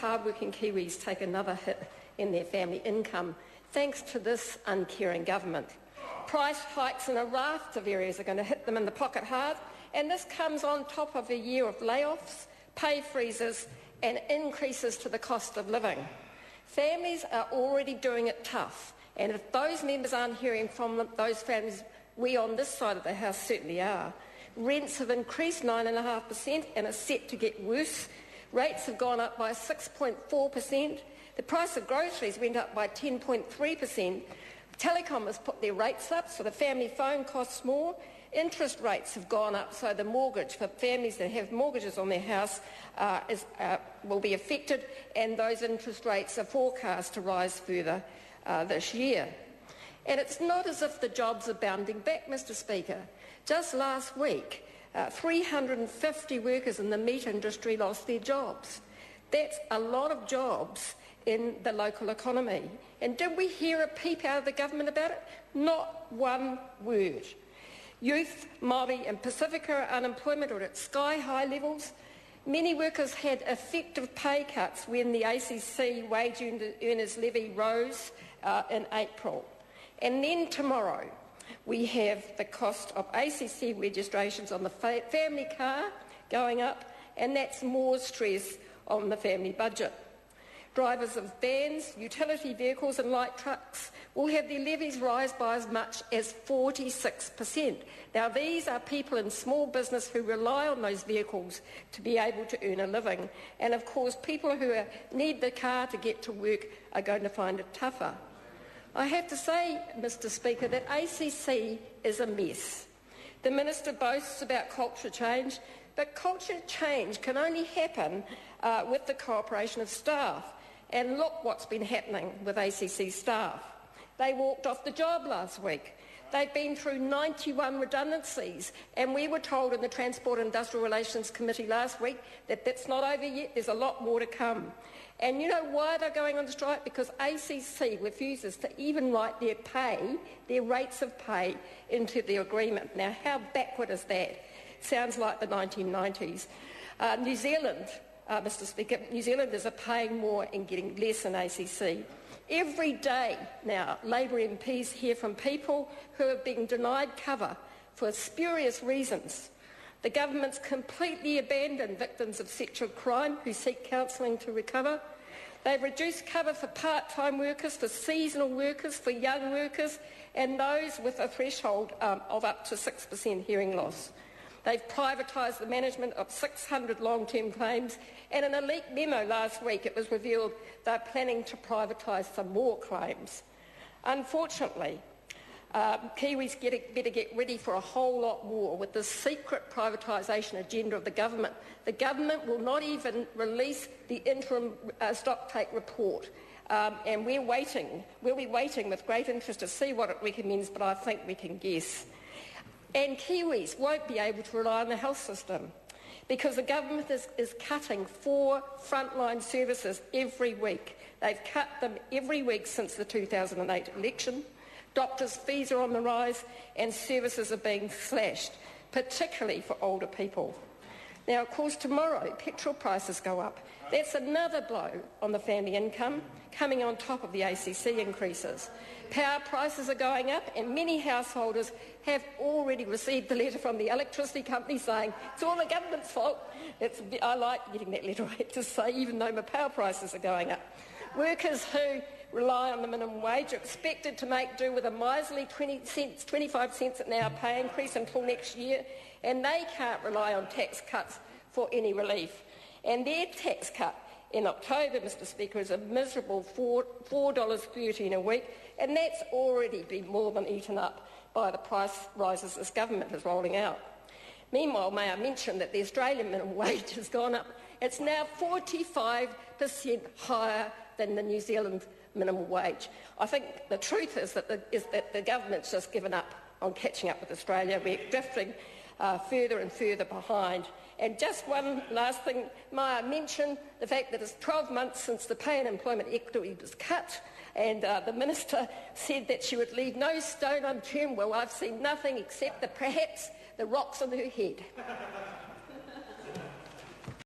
hard-working Kiwis take another hit in their family income thanks to this uncaring government. Price hikes in a raft of areas are going to hit them in the pocket hard, and this comes on top of a year of layoffs, pay freezes and increases to the cost of living. Families are already doing it tough, and if those members aren't hearing from those families, we on this side of the House certainly are. Rents have increased 9.5% and are set to get worse. Rates have gone up by 6.4%. The price of groceries went up by 10.3%. Telecom has put their rates up, so the family phone costs more. Interest rates have gone up, so the mortgage for families that have mortgages on their house will be affected, and those interest rates are forecast to rise further this year. And it's not as if the jobs are bounding back, Mr Speaker. Just last week, 350 workers in the meat industry lost their jobs. That's a lot of jobs in the local economy. And did we hear a peep out of the government about it? Not one word. Youth, Māori and Pacifica unemployment are at sky-high levels. Many workers had effective pay cuts when the ACC wage earners levy rose in April. And then tomorrow we have the cost of ACC registrations on the family car going up, and that's more stress on the family budget. Drivers of vans, utility vehicles and light trucks will have their levies rise by as much as 46%. Now, these are people in small business who rely on those vehicles to be able to earn a living. And, of course, people who need the car to get to work are going to find it tougher. I have to say, Mr Speaker, that ACC is a mess. The Minister boasts about culture change, but culture change can only happen with the cooperation of staff. And look what's been happening with ACC staff. They walked off the job last week. They've been through 91 redundancies, and we were told in the Transport and Industrial Relations Committee last week that that's not over yet. There's a lot more to come. And you know why they're going on strike? Because ACC refuses to even write their pay, their rates of pay, into the agreement. Now, how backward is that? Sounds like the 1990s. New Zealand, Mr Speaker, New Zealanders are paying more and getting less in ACC. Every day now, Labour MPs hear from people who are being denied cover for spurious reasons. The government's completely abandoned victims of sexual crime who seek counselling to recover. They've reduced cover for part-time workers, for seasonal workers, for young workers, and those with a threshold of up to 6% hearing loss. They've privatised the management of 600 long-term claims, and in a leaked memo last week it was revealed they're planning to privatise some more claims. Unfortunately, Kiwis better get ready for a whole lot more with the secret privatisation agenda of the government. The government will not even release the interim stocktake report, and we'll be waiting with great interest to see what it recommends, but I think we can guess. And Kiwis won't be able to rely on the health system because the government is cutting 4 frontline services every week. They've cut them every week since the 2008 election. Doctors' fees are on the rise and services are being slashed, particularly for older people. Now, of course, tomorrow petrol prices go up. That's another blow on the family income, coming on top of the ACC increases. Power prices are going up, and many householders have already received the letter from the electricity company saying it's all the government's fault. I like getting that letter, I have to say, even though my power prices are going up. Workers who rely on the minimum wage are expected to make do with a miserly 25 cents an hour pay increase until next year, and they can't rely on tax cuts for any relief. And their tax cut in October, Mr Speaker, is a miserable $4.13 a week, and that's already been more than eaten up by the price rises this government is rolling out. Meanwhile, may I mention that the Australian minimum wage has gone up. It's now 45% higher than the New Zealand minimum wage. I think the truth is that the government's just given up on catching up with Australia. We're drifting further and further behind. And just one last thing, may I mention the fact that it's 12 months since the pay and employment equity was cut, and the Minister said that she would leave no stone unturned. Well, I've seen nothing except perhaps the rocks on her head.